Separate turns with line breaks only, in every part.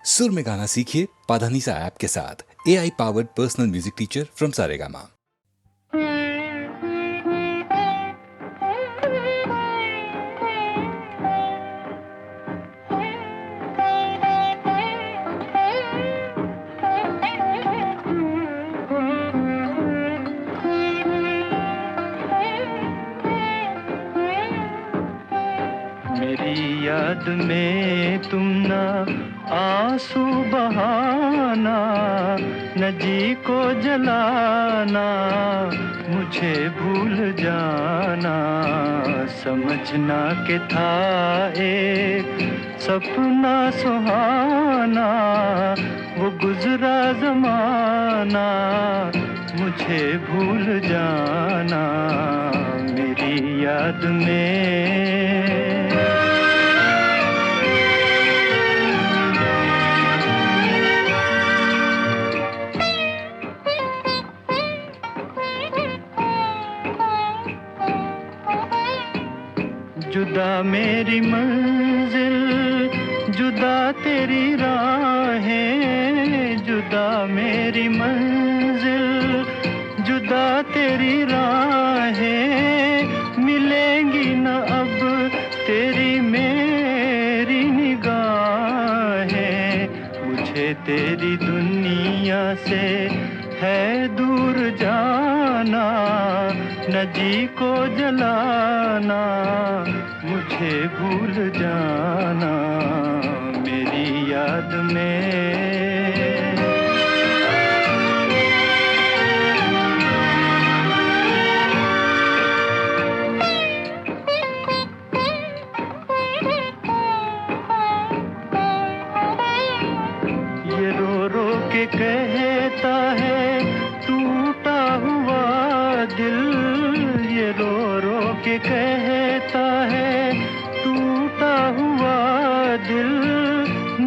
सुर में गाना सीखिए पाधानीसा ऐप के साथ। AI powered personal music teacher from Saregama.
मेरी याद में तुम ना आंसू बहाना, न जी को जलाना, मुझे भूल जाना। समझना के था एक सपना सुहाना, वो गुजरा जमाना, मुझे भूल जाना। मेरी याद में जुदा मेरी मंजिल, जुदा तेरी राहें, जुदा मेरी मंजिल, जुदा तेरी राहें, मिलेंगी न अब तेरी मेरी निगाहें। मुझे तेरी दुनिया से है दूर जाना, न जी को जलाना, मुझे भूल जाना। मेरी याद में ये रो रो के कहता है टूटा हुआ दिल, ये रो रो के कहता है टूटा हुआ दिल।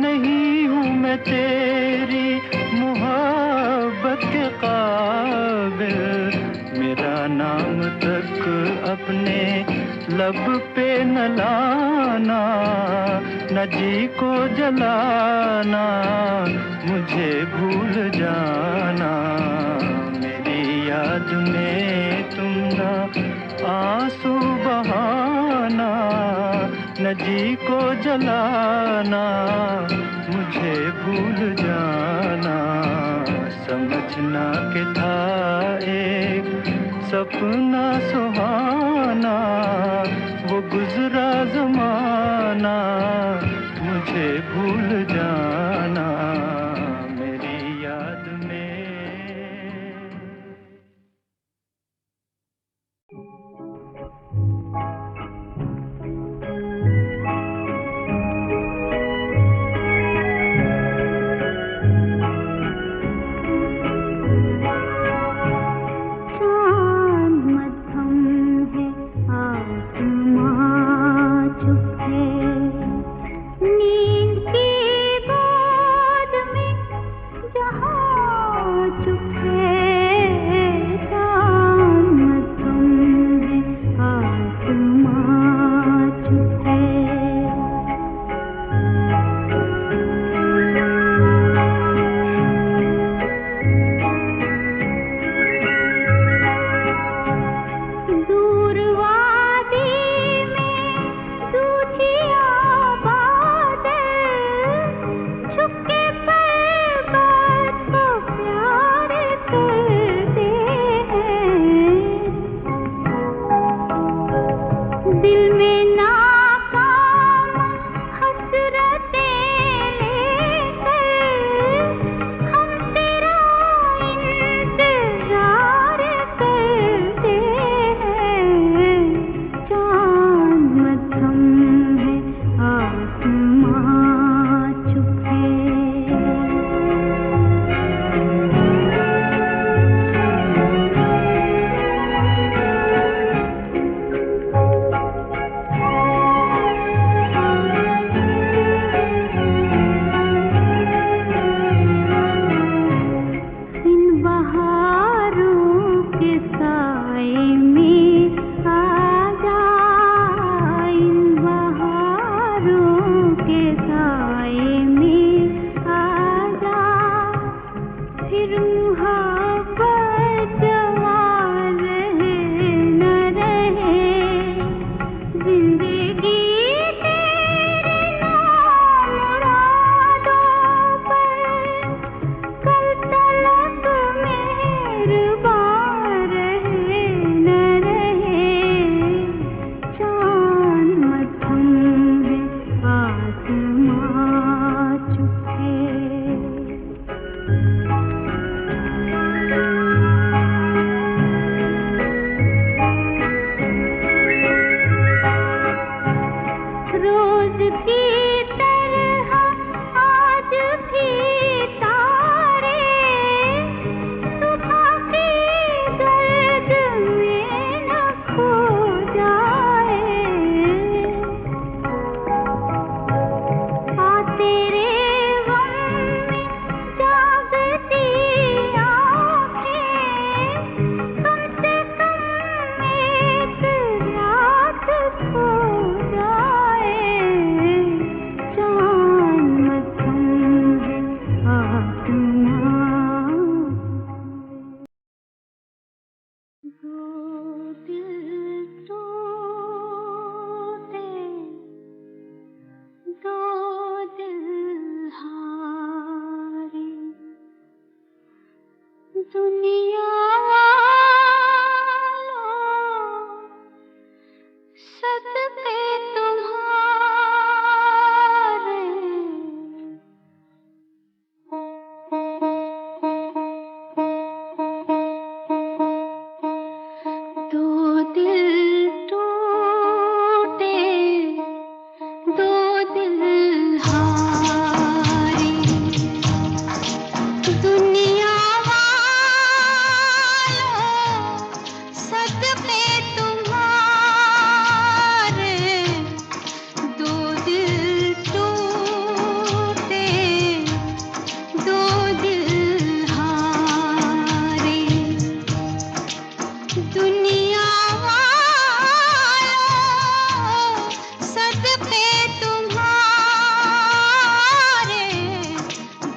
नहीं हूँ मैं तेरी मोहब्बत के काबिल, मेरा नाम तक अपने लब पे न लाना, न जी को जलाना, मुझे भूल जाना। मेरी याद में तुम ना आंसू बहाना, न जी को जलाना, मुझे भूल जाना। समझना के था एक सपना सुहाना, वो गुजरा जमाना, मुझे भूल जाना। मेरी याद में
चांद मध्यम है, आसमां चुप है। दुनिया वालों सदके तुम्हारे, दो दिल टूटे, दो दिल हारे। दुनिया वालों सदके तुम्हारे, दो दिल टूटे, दो दिल हारे। दुनिया वालों सदके तुम्हारे,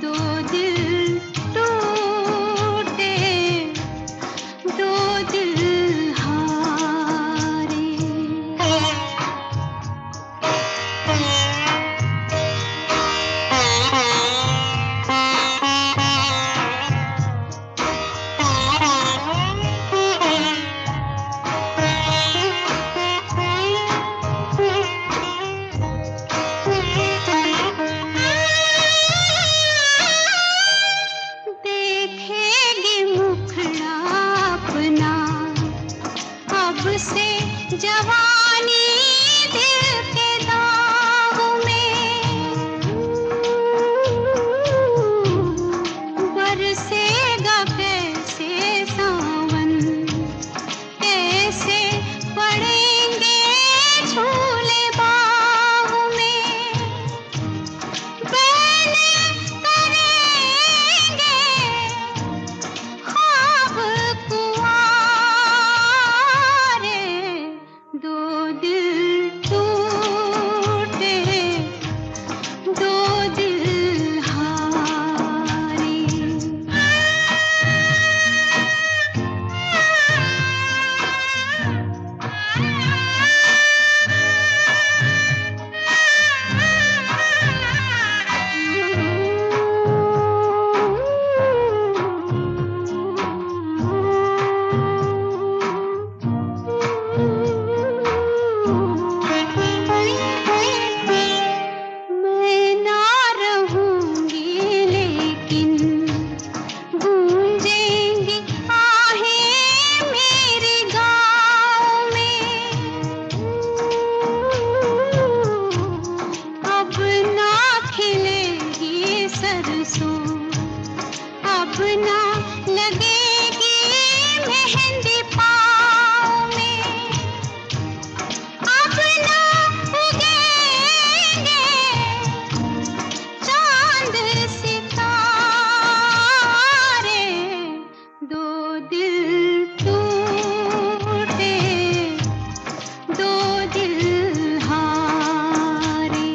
दो दिल टूटे, दो दिल हारे। देखेगी मुखड़ा अपना अब से जवानी दिल के दाग में, बरसेगा कैसे सावन, कैसे पड़ेंगे झूले बाग में, बैले करेंगे ख्वाब कुंवारे, दो दिल टूटे, दो दिल हारे। मैं ना रहूंगी लेकिन गूंजेंगी आहें मेरे गाँव में, अब ना खिलेगी सरसों, अब ना लगेगी मेहंदी पाँव में, अब ना उगेंगे चांद सितारे, दो दिल टूटे, दो दिल हारे।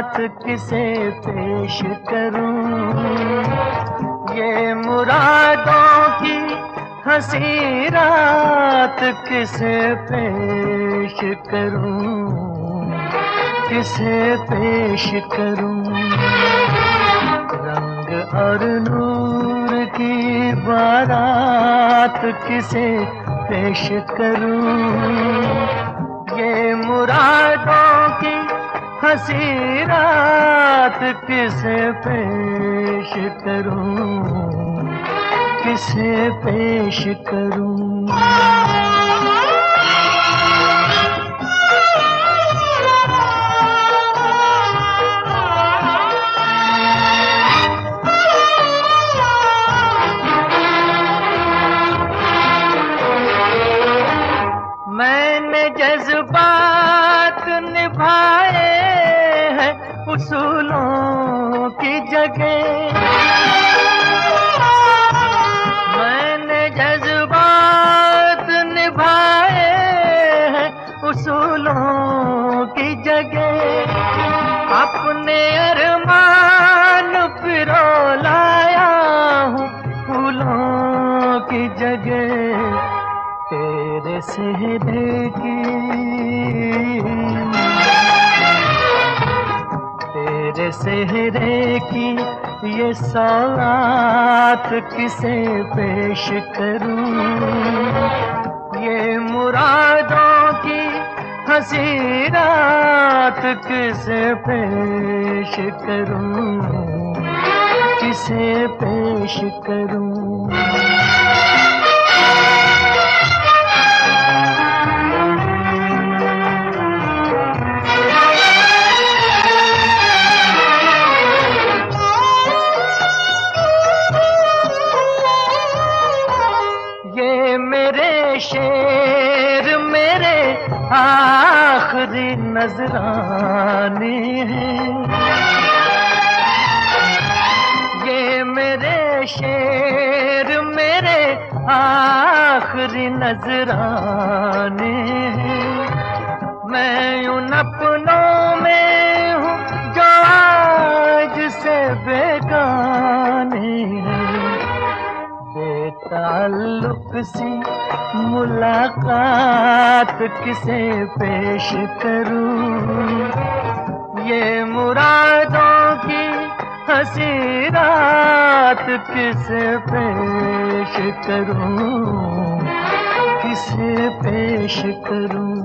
हाथ किसे पेश करूं, ये मुरादों की हंसी रात किसे पेश करूं, किसे पेश करूं। रंग और नूर की बारात किसे पेश करूं, ये मुरादों की हंसी रात किसे पेश करूं, किसे पेश करूं। मैंने जज्बात निभाए हैं उसूलों की जगह, मैंने जज्बात निभाए हैं उसूलों की जगह। अपने अरमान पिरो लाया हूँ फूलों की जगह। तेरे सेहरे की, तेरे सेहरे की ये सौगात किसे पेश करूं, ये मुरादों की हंसी रात किसे पेश करूं, किसे पेश करूं। शेर मेरे आखिरी नजराने हैं, ये मेरे शेर मेरे आखिरी नजराने हैं। मैं उन अपनों में हूँ जो आज से बेगाने हैं। बेताल्लुक सी मुलाकात किसे पेश करूं, ये मुरादों की हंसी रात किसे पेश करूं, किसे पेश करूं।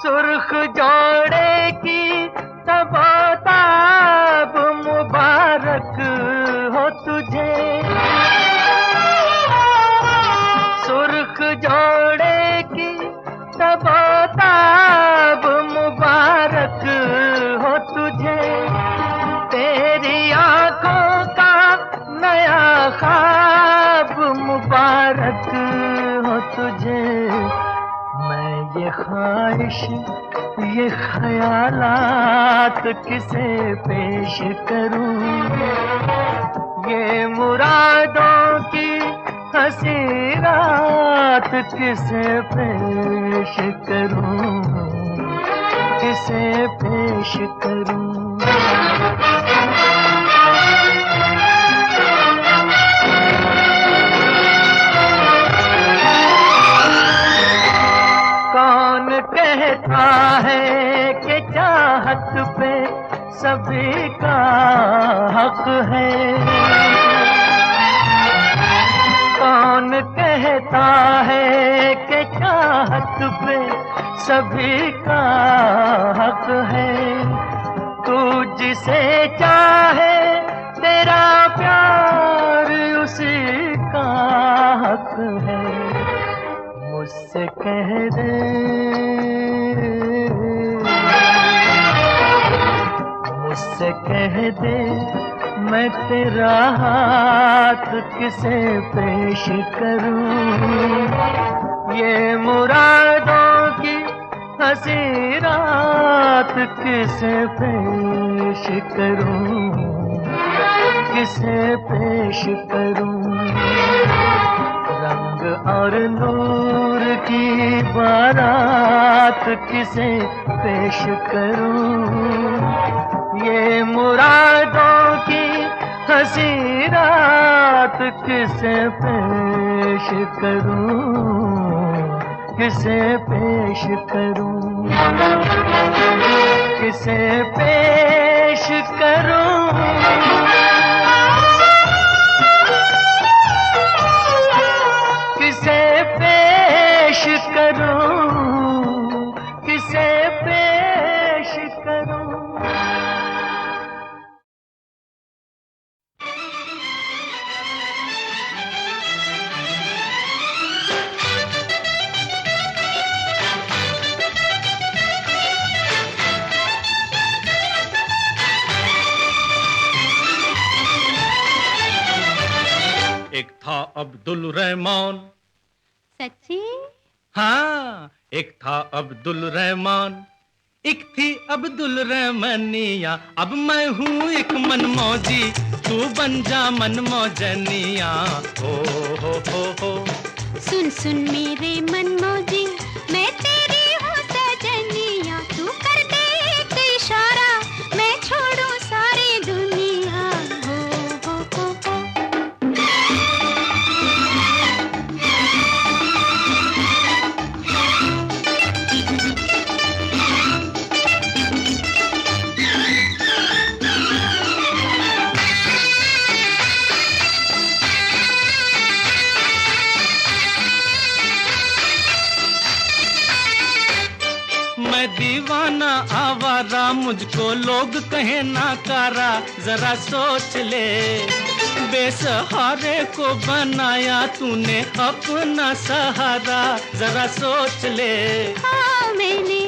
सुर्ख जोड़े की तबताब मुबारक हो तुझे, सुर्ख जोड़े की तबताब मुबारक हो तुझे। तेरी आंखों का नया ख्वाब मुबारक हो तुझे। मैं ये ख्वाहिश ये ख्यालात किसे पेश करूं, ये मुरादों की हंसी रात किसे पेश करूं, किसे पेश करूं। कौन कहता है कि चाहत पे सभी का हक है, कौन कहता है कि चाहत पे सभी का हक है। तू जिसे चाहे तेरा प्यार उसी का हक है। मुझसे कह दे, मुझसे कह दे मैं तेरा हाथ किसे पेश करूं, ये मुरादों की हंसी रात किसे पेश करूं, किसे पेश करूं। रंग और नूर की बारात किसे पेश करूं। ये मुरादों की हंसी रात किसे पेश करूं, किसे पेश करूं, किसे पेश करूं। किसे पेश करूं, किसे पेश करूं।
एक था अब्दुल रहमान।
सच्ची?
हाँ, एक था अब्दुल रहमान, एक थी अब्दुल रहमानिया। अब मैं हूँ एक मनमौजी, तू बन जा मनमौजनिया। हो।
सुन सुन मेरे मनमौजी, मैं तेरी हूँ सजनिया। तू कर दे एक इशारा, मैं छोड़ूं सारी दुनिया। हो।
मैं दीवाना आवारा, मुझको लोग कहे नाकारा। जरा सोच ले, बेसहारे को बनाया तूने अपना सहारा। जरा सोच ले।
हाँ, मैंने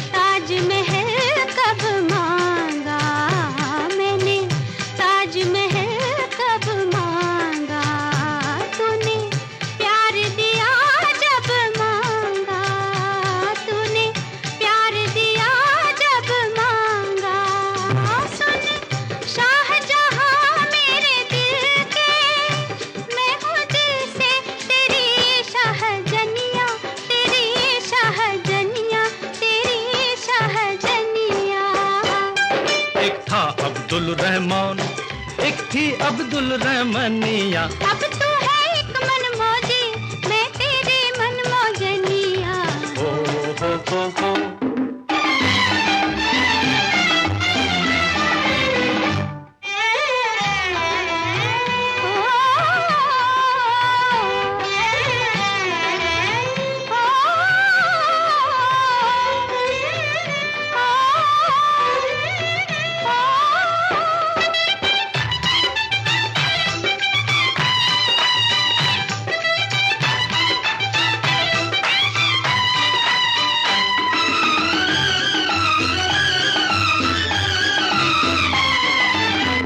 ताजमहल कब मांगा, मैंने ताजमहल कब मांगा। तूने प्यार दिया जब मांगा, तूने प्यार दिया जब मांगा। सुन शाहजहां मेरे दिल के, मैं हूँ दिल से तेरी शाहजनिया, तेरी शाहजनिया, तेरी शाहजनिया।
एक था अब्दुल रहमान, एक थी अब्दुल रहमानिया।
अब तू है एक मनमौजी, मैं तेरी मनमौजनिया।
हो।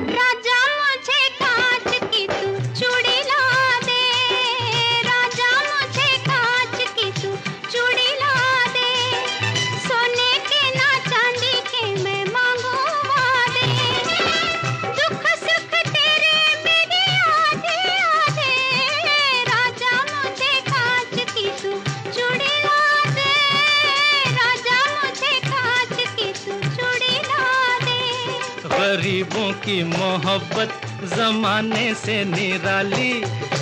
राजा मुझे कांच की तू चूड़ी ला दे, राजा मुझे कांच की तू चूड़ी ला दे। सोने के ना चांदी के मैं मांगू वादे, दुख सुख तेरे मेरे आधे आधे। राजा मुझे कांच की तू चूड़ी ला दे, राजा मुझे कांच की तू चूड़ी ला दे।
गरीबों की मोहब्बत जमाने से निराली,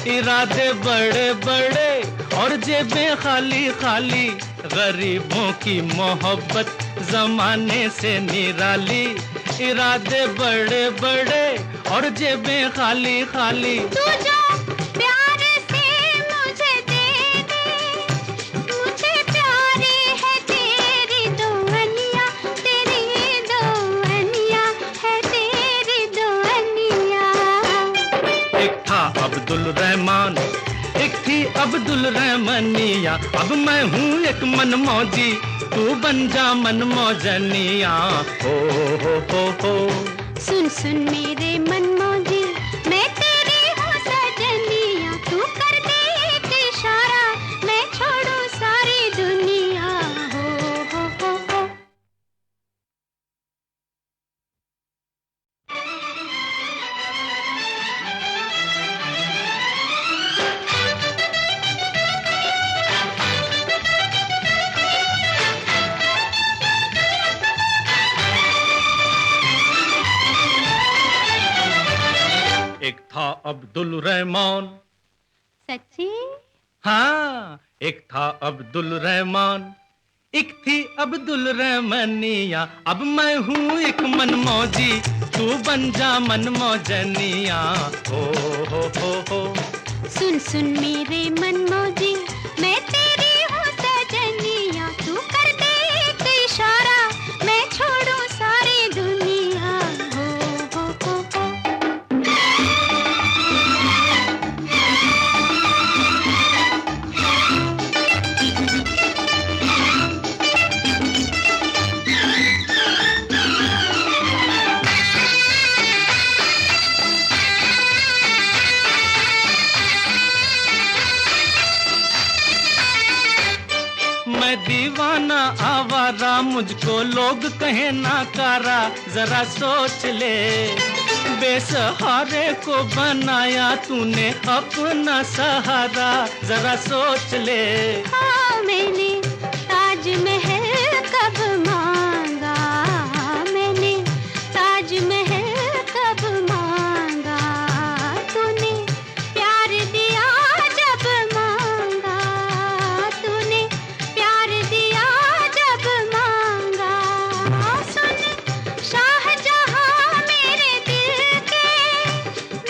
इरादे बड़े बड़े और जेबें खाली खाली। गरीबों की मोहब्बत जमाने से निराली, इरादे बड़े बड़े और जेबें खाली खाली।
तू जो प्यार से मुझे दे दे, मुझे प्यारी है तेरी दुनिया, तेरी दुनिया है तेरी दुनिया।
एक था अब्दुल रहमान, एक थी अब्दुल रहमानिया। अब मैं हूँ एक मनमौजी, तू बन जा मनमौजनिया। हो।
सुन सुन मेरे मनमौजी, मैं तेरी हूँ सजनिया। तू कर दे एक इशारा, मैं छोड़ूं सारी दुनिया। हो।
अब्दुल रहमान।
सच्ची?
हाँ, एक था अब्दुल रहमान, एक थी अब्दुल रहमानिया। अब मैं हूँ एक मनमौजी, तू बन जा मनमौजनिया। हो।
सुन सुन मेरे मनमौजी, मैं तेरी हूँ सजनिया। तू कर दे एक इशारा, मैं छोड़ूं सारी दुनिया। हो।
मैं दीवाना आवारा, मुझको लोग कहे नाकारा। जरा सोच ले, बेसहारे को बनाया तूने अपना सहारा। जरा सोच ले।
हाँ, मैंने ताजमहल कब मांगा, मैंने ताजमहल कब मांगा। तूने प्यार दिया जब मांगा, तूने प्यार दिया जब मांगा। सुन शाहजहां मेरे दिल के,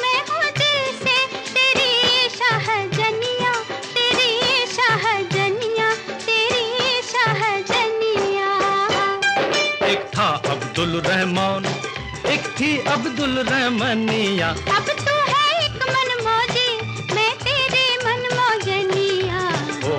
मैं हूँ दिल से तेरी शाहजनिया, तेरी शाहजनिया, तेरी शाहजनिया।
एक था अब्दुल रहमान, एक थी अब्दुल रहमानिया।
अब तू है एक मनमौजी, मैं तेरी मनमौजनिया।
हो।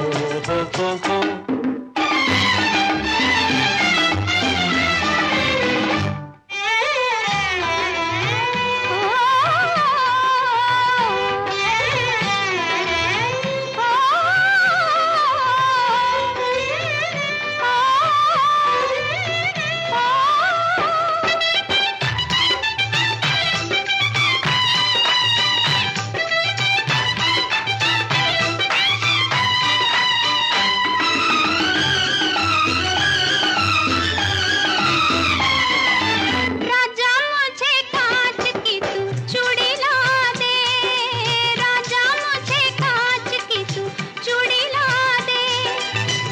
राजा मुझे कांच की तू चूड़ी ला दे, राजा मुझे कांच की तू चूड़ी ला दे।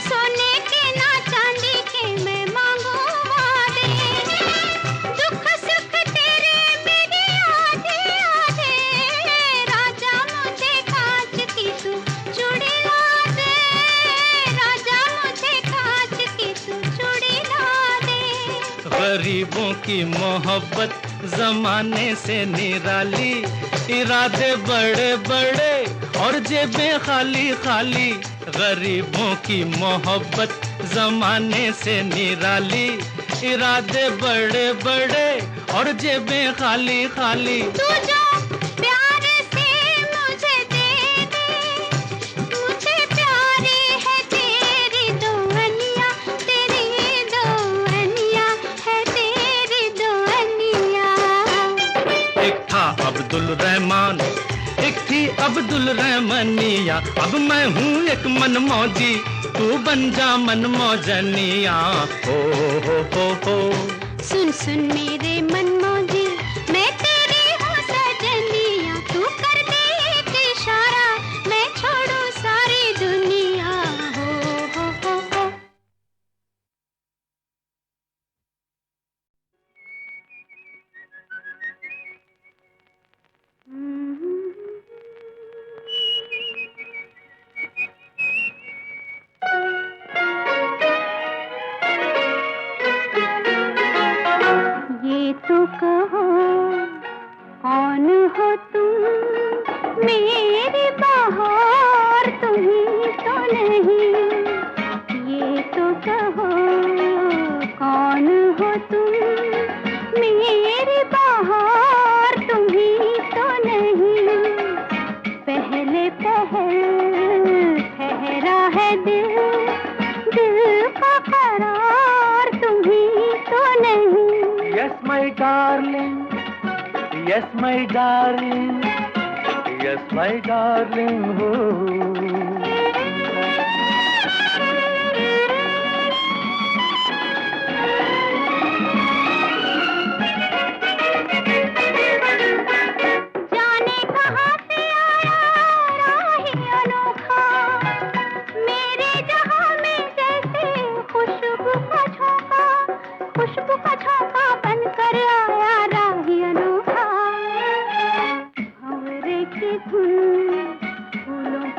सोने के ना चांदी के मैं मांगू वादे, दुख सुख तेरे मेरे आधे आधे। राजा मुझे कांच की तू चूड़ी ला दे, राजा मुझे कांच की तू चूड़ी ला दे।
गरीबों की मोहब्बत जमाने से निराली, इरादे बड़े बड़े और जेबें खाली खाली। गरीबों की मोहब्बत जमाने से निराली, इरादे बड़े बड़े और जेबें खाली खाली।
तू जो प्यार से मुझे दे दे, मुझे प्यारी है तेरी दुआनिया, तेरी दुआनिया है तेरी दुआनिया।
एक था अब्दुल रहमान, एक थी अब्दुल रहमानिया। अब मैं हूँ एक मनमौजी, तू बन जा मनमौजनिया। हो।
सुन सुन मेरे मनमौजी, मैं तेरी हूँ सजनिया। तू कर दे एक इशारा, मैं छोड़ूं सारी दुनिया। हो। ये तो कहो कौन हो तुम, मेरी बहार तुम ही तो नहीं। ये तो कहो कौन हो तुम, मेरी बहार तुम ही तो नहीं। पहले पहल ठहरा है दिल, दिल का करार तुम ही तो नहीं।
Yes, my darling. Yes, my darling. Yes, my darling. Oh.
जाने कहाँ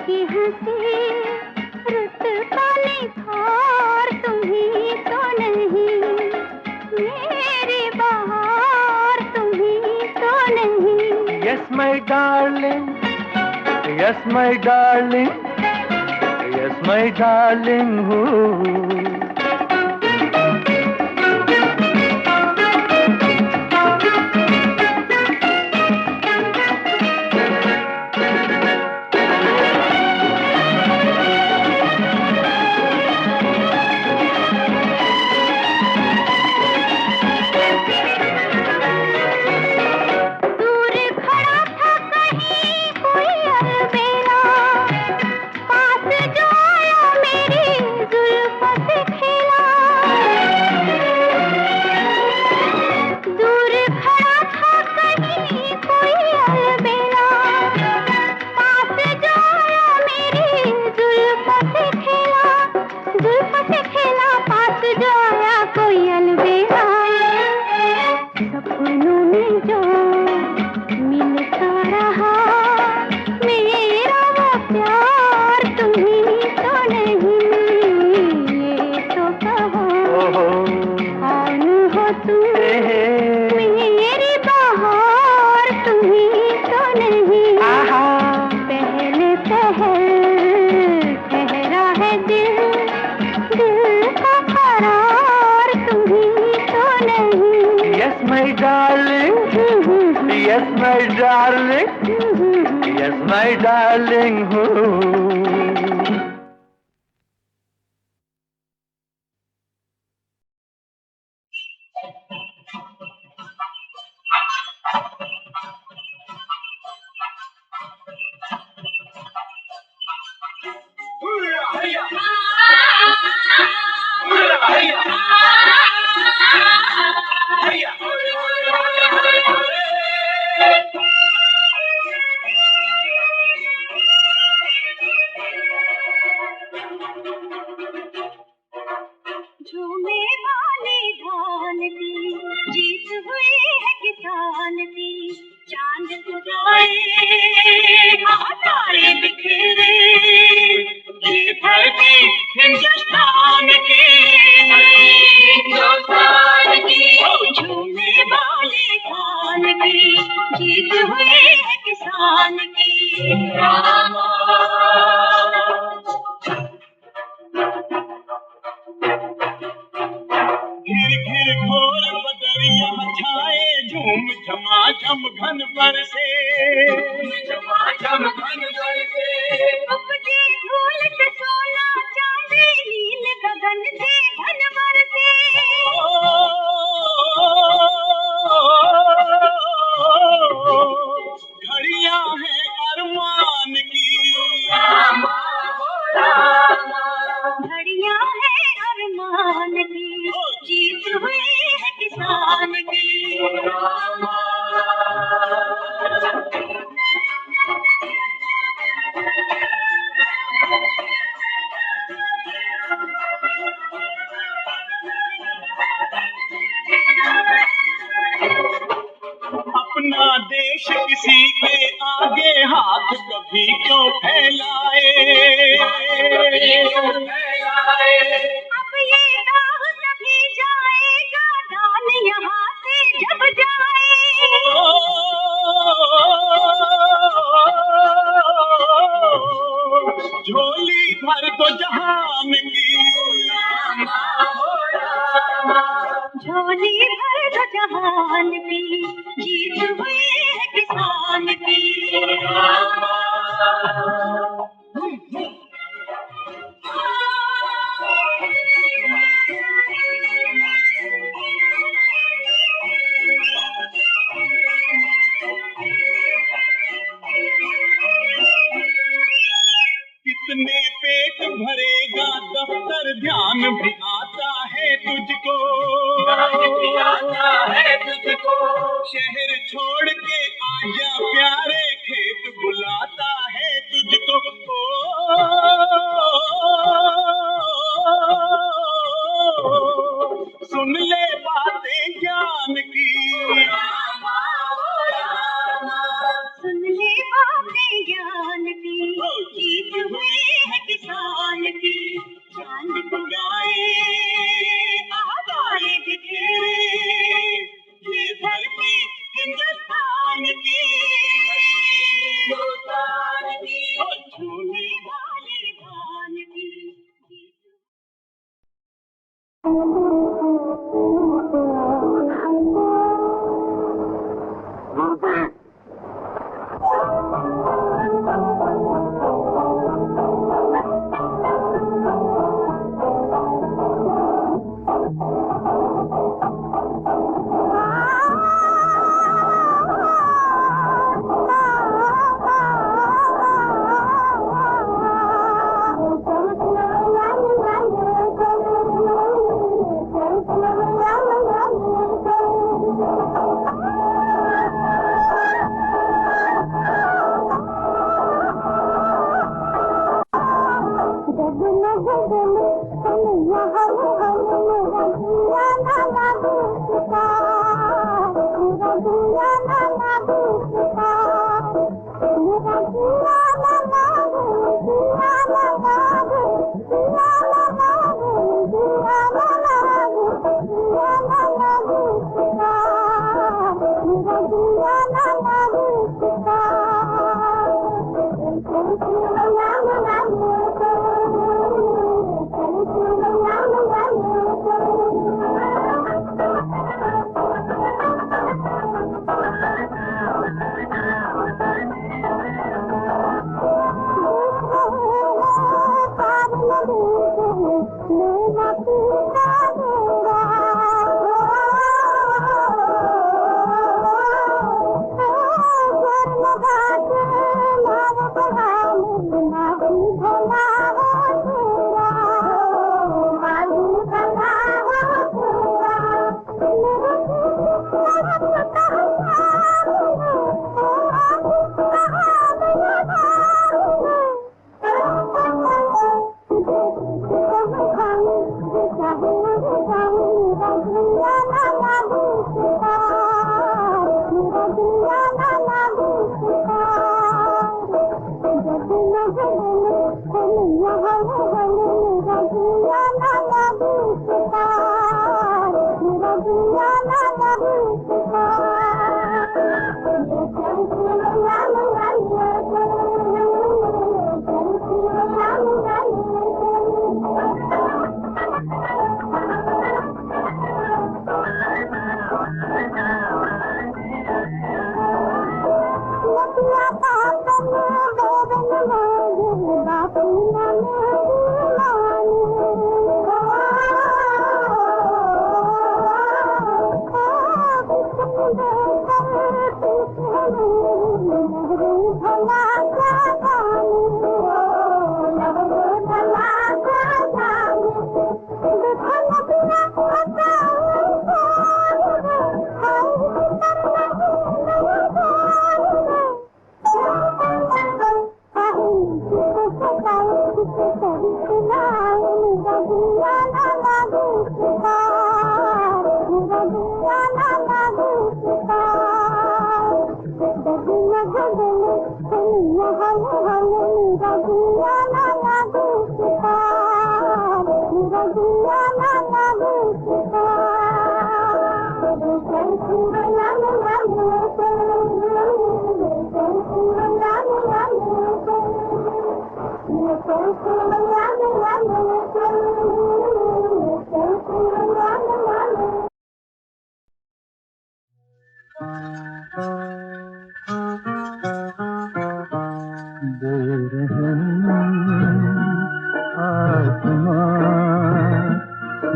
की हंसी रुत पाने खार तुम्ही तो नहीं, मेरी बहार तुम्ही तो नहीं।
Yes my darling, yes my darling, yes my darling हो।
दूर खड़ा था कहीं कोई अलबेला, पास जो आया मेरी जुल्फों से खेला। दूर खड़ा था कहीं कोई अलबेला, पास जो आया मेरी जुल्फों से खेला। जुल्फों से खेला, पास जो आया कोई अलबेला। सपनों में जो मिलता रहा मेरा वो प्यार तुम्ही तो नहीं, ये तो कहो कौन हो तुम, मेरी बहार तुम्ही तो नहीं। पहले पहल ठहरा है दिल, दिल का करार तुम्ही तो नहीं।
Yes my darling, yes my darling, yes my darling हो।
झूमे वाले धान की जीत हुई है किसान की, चांद उगाए तारे बिखरे, ये धरती हिंदुस्तान की, हिंदुस्तान की। झूमे वाले धान की जीत हुई है किसान की।
घिर घिर घोर बदरिया छाए, झूम झमाझम घन बरसे, झमाझम घन बरसे।
उपजे धूल से सोना चांदी, नील गगन से धन बरसे।
घड़ियां हैं अरमान की,
घड़ियां है अरमान की, जीत हुई है किसान की।
अपना देश किसी के आगे हाथ कभी क्यों फैलाए,
अब ये गाँव तभी जाएगा, दान यहाँ से जब जाए।
झोली भर दो जहान की,
झोली भर दो जहान की, जीत हुई है किसान की।
कितने पेट भरेगा दफ्तर, ध्यान भी आता है तुझको, शहर छोड़ के आजा प्यारे, खेत बुलाता है तुझको। सुन ले बातें ज्ञान की,
सुन ले बातें ज्ञान की, जीत
झूले वाले धान की।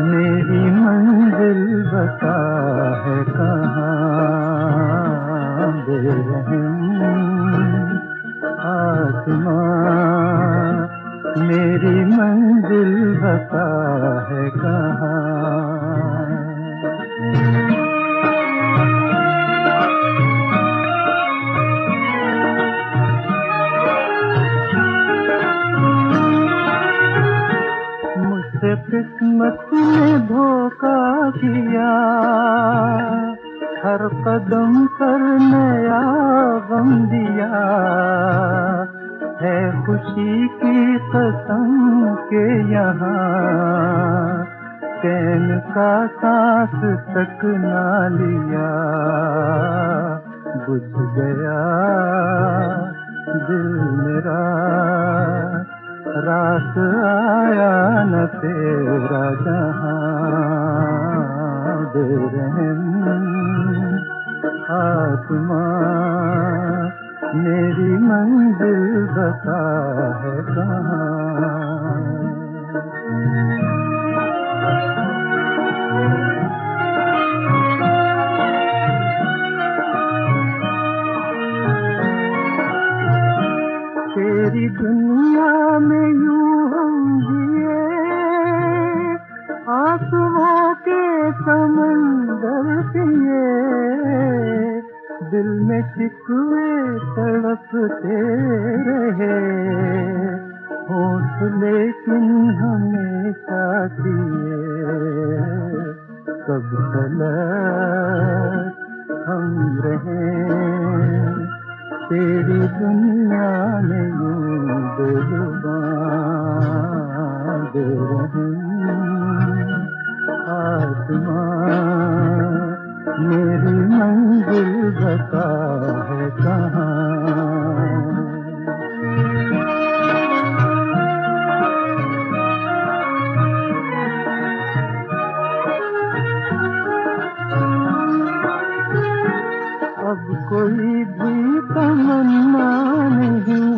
मेरी मंजिल बता है कहाँ, बेरहम आसमां मेरी मंजिल बता है कहाँ। मुझसे किस्मत ने धोखा किया, हर कदम पर नया गम दिया, है खुशी की कसम के यहाँ चैन का सांस तक ना लिया। बुझ गया दिल मेरा रात आया न तेरा जहां बेरहम आसमां मेरी मंजिल बता है कहाँ। तेरी दुनिया में यूं हम जिए आंसुओं के समंदर पिए दिल में शिकवे तड़पते रहे होठ लेकिन हमेशा दिए कब तलक हम रहे तेरी दुनिया में यूं बेजुबान बेरहम आसमां मेरी मंजिल बता है कहाँ। अब कोई भी तमन्ना नहीं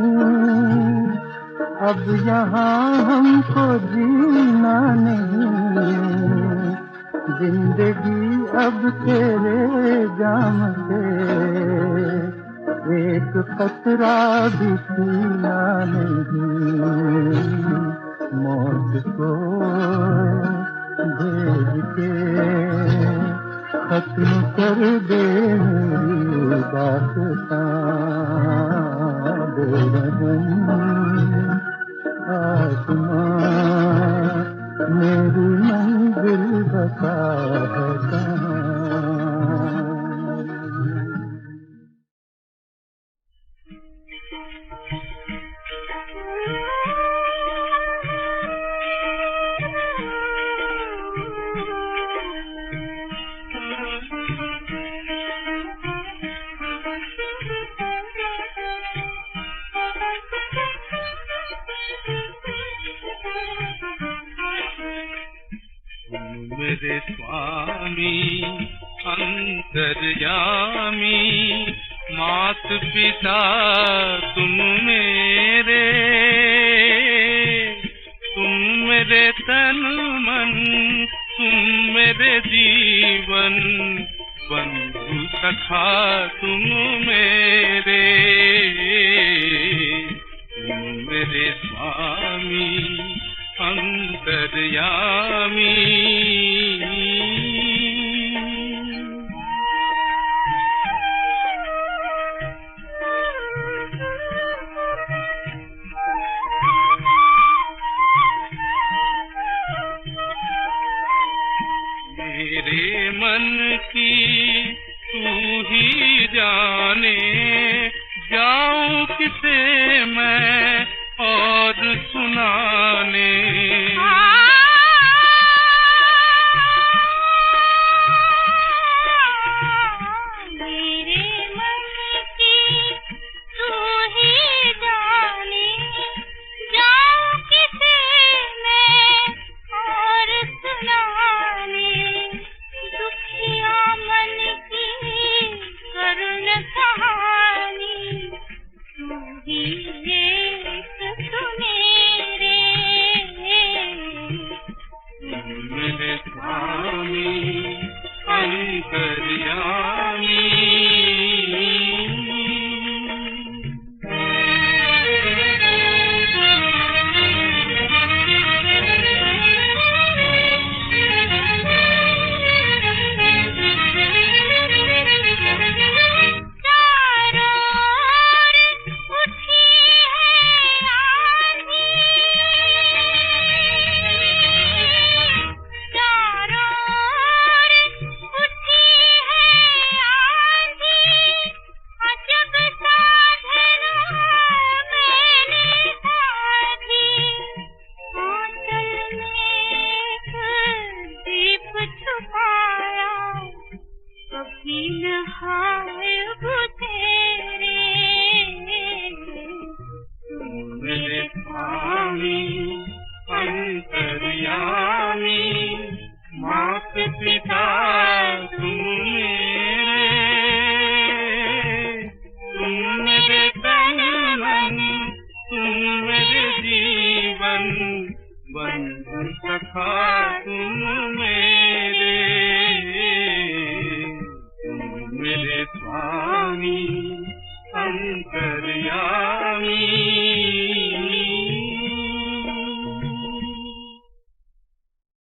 अब यहाँ हमको जीना नहीं जिंदगी अब तेरे जाम से एक कतरा भी पीना नहीं मौत को भेज के खत्म कर दे मेरी दास्तां बेरहम आसमां मेरी मंजिल बता है कहाँ।
मेरे स्वामी अंतर्यामी मात पिता तुम मेरे तन मन तुम मेरे जीवन बंधु सखा तुम मेरे स्वामी अंतर्यामी। मेरे मन की तू ही जाने जाऊं किसे मैं और सुनाने। बंधु सखा तुम मेरे, तुम मेरे स्वामी अंतर